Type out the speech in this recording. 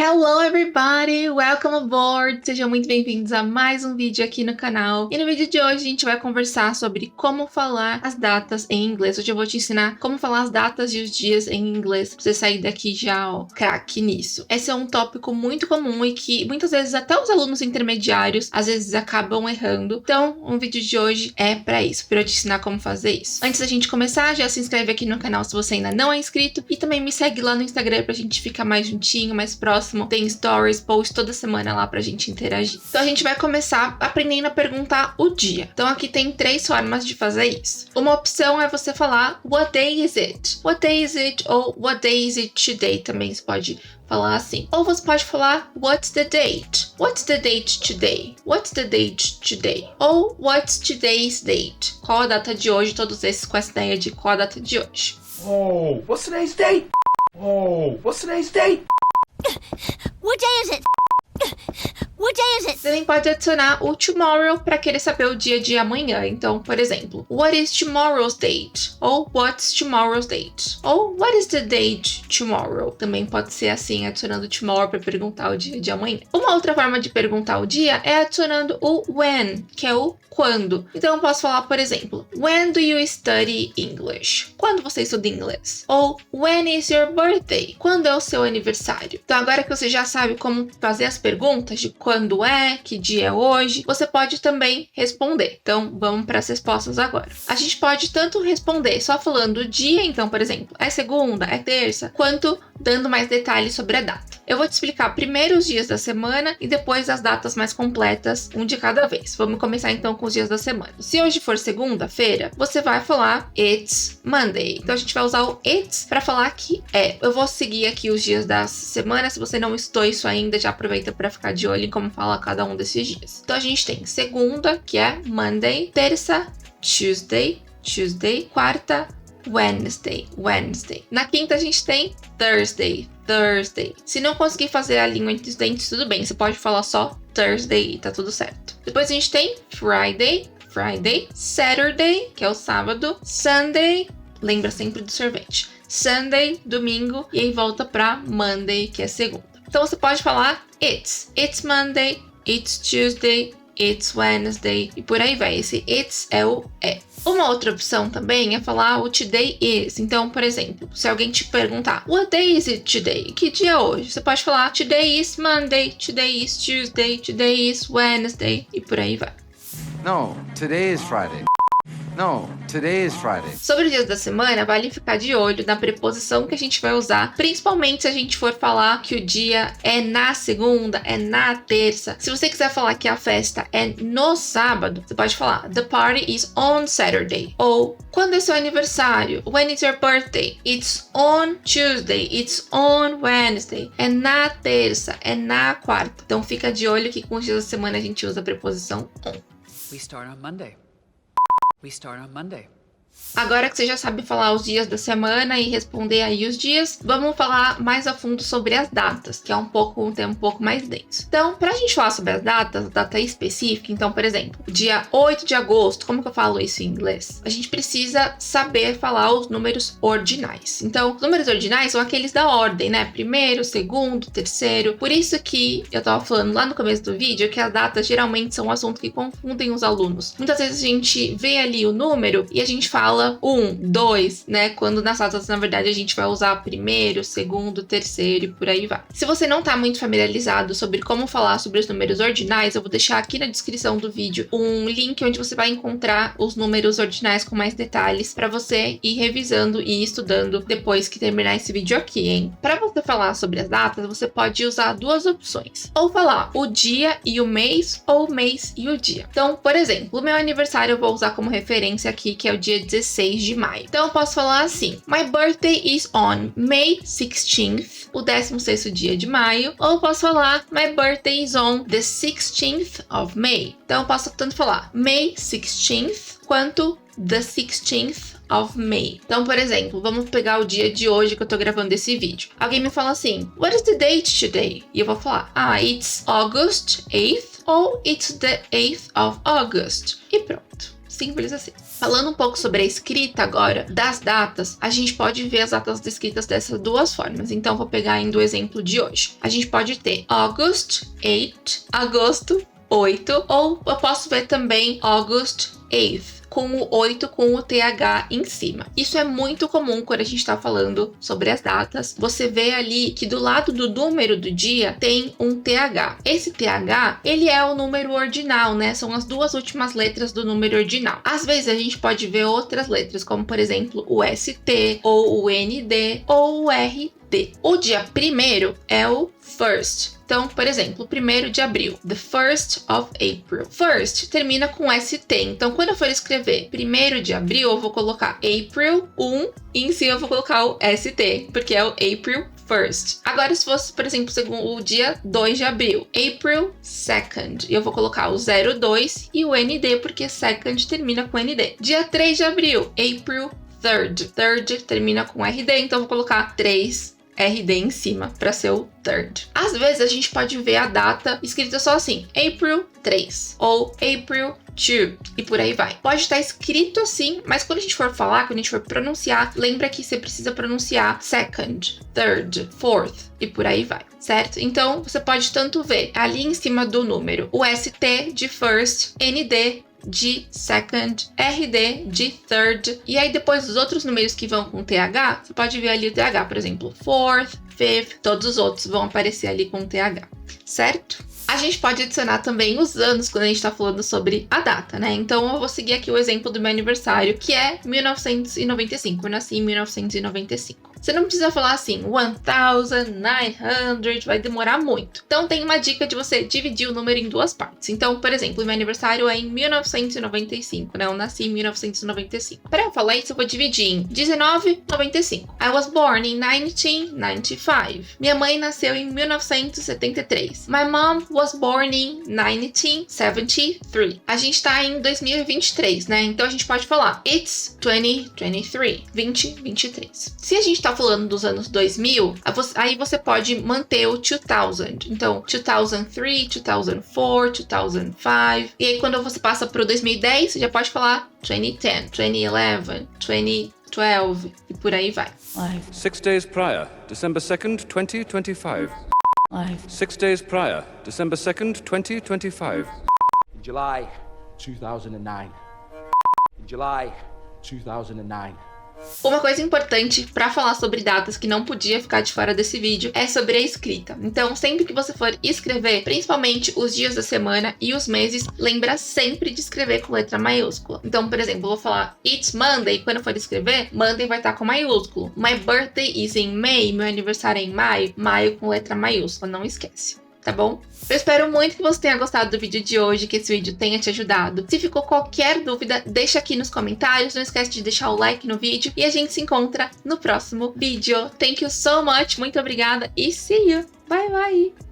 Hello everybody, welcome aboard! Sejam muito bem-vindos a mais um vídeo aqui no canal. E no vídeo de hoje a gente vai conversar sobre como falar as datas em inglês. Hoje eu vou te ensinar como falar as datas e os dias em inglês, pra você sair daqui já, ó, craque nisso. Esse é um tópico muito comum e que muitas vezes até os alunos intermediários às vezes acabam errando. Então, o vídeo de hoje é pra isso, pra eu te ensinar como fazer isso. Antes da gente começar, já se inscreve aqui no canal se você ainda não é inscrito e também me segue lá no Instagram pra gente ficar mais juntinho, mais próximo. Tem stories, post toda semana lá pra gente interagir. Então a gente vai começar aprendendo a perguntar o dia. Então aqui tem 3 formas de fazer isso. Uma opção é você falar What day is it? What day is it? Ou What day is it today? Também você pode falar assim. Ou você pode falar What's the date? What's the date today? What's the date today? Ou What's today's date? Qual a data de hoje? Todos esses com essa ideia de qual a data de hoje. Oh, what's today's date? Oh, what's today's date? What day is it? What day is it? Você também pode adicionar o tomorrow para querer saber o dia de amanhã. Então, por exemplo, What is tomorrow's date? Ou What's tomorrow's date? Ou What is the date tomorrow? Também pode ser assim, adicionando tomorrow para perguntar o dia de amanhã. Uma outra forma de perguntar o dia é adicionando o when, que é o quando. Então eu posso falar, por exemplo, When do you study English? Quando você estuda inglês? Ou When is your birthday? Quando é o seu aniversário? Então agora que você já sabe como fazer as perguntas de quando é, que dia é hoje, você pode também responder. Então vamos para as respostas agora. A gente pode tanto responder só falando o dia, então por exemplo, é segunda, é terça, quanto dando mais detalhes sobre a data. Eu vou te explicar primeiro os dias da semana e depois as datas mais completas, um de cada vez. Vamos começar então com os dias da semana. Se hoje for segunda-feira, você vai falar It's Monday. Então a gente vai usar o It's para falar que é. Eu vou seguir aqui os dias da semana. Se você não estou isso ainda, já aproveita para ficar de olho em como fala cada um desses dias. Então a gente tem segunda, que é Monday, terça, Tuesday, quarta, Wednesday. Na quinta a gente tem Thursday. Se não conseguir fazer a língua entre os dentes, tudo bem. Você pode falar só Thursday e tá tudo certo. Depois a gente tem Friday, Saturday, que é o sábado, Sunday, lembra sempre do sorvete. Sunday, domingo, e aí volta pra Monday, que é segunda. Então você pode falar It's Monday, It's Tuesday, It's Wednesday, e por aí vai. Esse It's é o é. Uma outra opção também é falar o today is. Então, por exemplo, se alguém te perguntar What day is it today? Que dia é hoje? Você pode falar Today is Monday, Today is Tuesday, Today is Wednesday, e por aí vai. No, today is Friday. No, today is Friday. Sobre os dias da semana, vale ficar de olho na preposição que a gente vai usar, principalmente se a gente for falar que o dia é na segunda, é na terça. Se você quiser falar que a festa é no sábado, você pode falar The party is on Saturday. Ou quando é seu aniversário? When is your birthday? It's on Tuesday, it's on Wednesday. É na terça, é na quarta. Então fica de olho que com os dias da semana a gente usa a preposição on. We start on Monday. Agora que você já sabe falar os dias da semana e responder aí os dias, vamos falar mais a fundo sobre as datas, que é um tema um pouco mais denso. Então, pra gente falar sobre as datas, data específica, então, por exemplo, dia 8 de agosto, como que eu falo isso em inglês? A gente precisa saber falar os números ordinais. Então, os números ordinais são aqueles da ordem, né? Primeiro, segundo, terceiro. Por isso que eu tava falando lá no começo do vídeo que as datas geralmente são um assunto que confundem os alunos. Muitas vezes a gente vê ali o número e a gente fala 1, 2, né? Quando nas datas, na verdade, a gente vai usar primeiro, segundo, terceiro e por aí vai. Se você não tá muito familiarizado sobre como falar sobre os números ordinais, eu vou deixar aqui na descrição do vídeo um link onde você vai encontrar os números ordinais com mais detalhes para você ir revisando e estudando depois que terminar esse vídeo aqui, hein? Para você falar sobre as datas, você pode usar 2 opções. Ou falar o dia e o mês, ou o mês e o dia. Então, por exemplo, o meu aniversário eu vou usar como referência aqui, que é o dia 16 de maio. Então eu posso falar assim: My birthday is on May 16th, o 16º dia de maio. Ou eu posso falar My birthday is on the 16th of May. Então eu posso tanto falar May 16th quanto the 16th of May. Então, por exemplo, vamos pegar o dia de hoje que eu tô gravando esse vídeo. Alguém me fala assim, What is the date today? E eu vou falar, it's August 8th ou It's the 8th of August. E pronto. Simples assim. Falando um pouco sobre a escrita agora das datas, a gente pode ver as datas escritas dessas duas formas. Então, vou pegar ainda o exemplo de hoje. A gente pode ter August 8, agosto 8, ou eu posso ver também August 8th. Com o 8 com o TH em cima. Isso é muito comum quando a gente está falando sobre as datas. Você vê ali que do lado do número do dia tem um TH. Esse TH, ele é o número ordinal, né? São as duas últimas letras do número ordinal. Às vezes a gente pode ver outras letras, como por exemplo o ST, ou o ND, ou o RD. O dia primeiro é o first. Então, por exemplo, 1º de abril, the 1st of April. First termina com ST. Então, quando eu for escrever 1º de abril, eu vou colocar April 1 e em cima eu vou colocar o ST, porque é o April 1st. Agora, se fosse, por exemplo, o dia 2 de abril, April 2nd, eu vou colocar o 02 e o ND, porque 2nd termina com ND. Dia 3 de abril, April 3rd. 3rd termina com RD, então eu vou colocar 3 RD em cima para ser o third. Às vezes a gente pode ver a data escrita só assim, April 3 ou April 2 e por aí vai. Pode estar escrito assim, mas quando a gente for falar, quando a gente for pronunciar, lembra que você precisa pronunciar second, third, fourth e por aí vai, certo? Então você pode tanto ver ali em cima do número o ST de first, ND de second, RD de third, e aí depois os outros números que vão com TH, você pode ver ali o TH, por exemplo, fourth, fifth, todos os outros vão aparecer ali com TH, certo? A gente pode adicionar também os anos quando a gente tá falando sobre a data, né? Então eu vou seguir aqui o exemplo do meu aniversário, que é 1995. Eu nasci em 1995. Você não precisa falar assim, 1900, vai demorar muito. Então tem uma dica de você dividir o número em duas partes. Então, por exemplo, meu aniversário é em 1995, né? Eu nasci em 1995. Para eu falar isso, eu vou dividir em 1995. I was born in 1995. Minha mãe nasceu em 1973. My mom was born in 1973. A gente tá em 2023, né? Então a gente pode falar It's 2023. 2023. Se a gente tá falando dos anos 2000, aí você pode manter o 2000. Então, 2003, 2004, 2005. E aí quando você passa pro 2010, você já pode falar 2010, 2011, 2012 e por aí vai. 6 days prior, December 2nd, 2025. 6 days prior, December 2nd, 2025. In July 2009. In July 2009. Uma coisa importante para falar sobre datas que não podia ficar de fora desse vídeo é sobre a escrita. Então, sempre que você for escrever, principalmente os dias da semana e os meses, lembra sempre de escrever com letra maiúscula. Então, por exemplo, eu vou falar It's Monday, quando eu for escrever, Monday vai estar com maiúsculo. My birthday is in May, meu aniversário é em maio, maio com letra maiúscula, não esquece. Tá bom? Eu espero muito que você tenha gostado do vídeo de hoje, que esse vídeo tenha te ajudado. Se ficou qualquer dúvida, deixa aqui nos comentários. Não esquece de deixar o like no vídeo. E a gente se encontra no próximo vídeo. Thank you so much, muito obrigada e see you. Bye, bye!